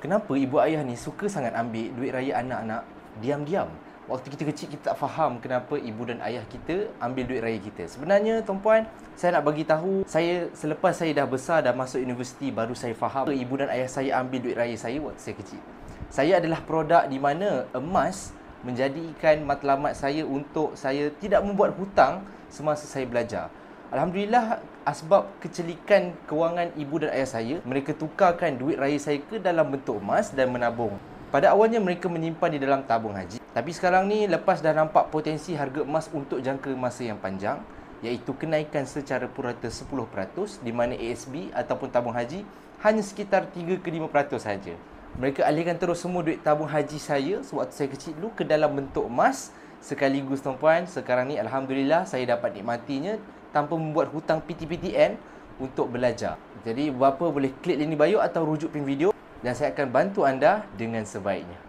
kenapa ibu ayah ni suka sangat ambil duit raya anak-anak diam-diam. Waktu kita kecil, kita tak faham kenapa ibu dan ayah kita ambil duit raya kita. Sebenarnya, tuan-puan, saya nak bagi tahu, selepas saya dah besar, dah masuk universiti, baru saya faham ibu dan ayah saya ambil duit raya saya waktu saya kecil. Saya adalah produk di mana emas menjadikan matlamat saya untuk saya tidak membuat hutang semasa saya belajar. Alhamdulillah, asbab kecelikan kewangan ibu dan ayah saya, mereka tukarkan duit raya saya ke dalam bentuk emas dan menabung. Pada awalnya mereka menyimpan di dalam tabung haji. Tapi sekarang ni, lepas dah nampak potensi harga emas untuk jangka masa yang panjang, iaitu kenaikan secara purata 10%, di mana ASB ataupun tabung haji hanya sekitar 3 ke 5% saja. Mereka alihkan terus semua duit tabung haji saya sewaktu saya kecil dulu ke dalam bentuk emas. Sekaligus, tuan-puan, sekarang ni Alhamdulillah saya dapat nikmatinya tanpa membuat hutang PTPTN untuk belajar. Jadi, bapa boleh klik link di bio atau rujuk pin video dan saya akan bantu anda dengan sebaiknya.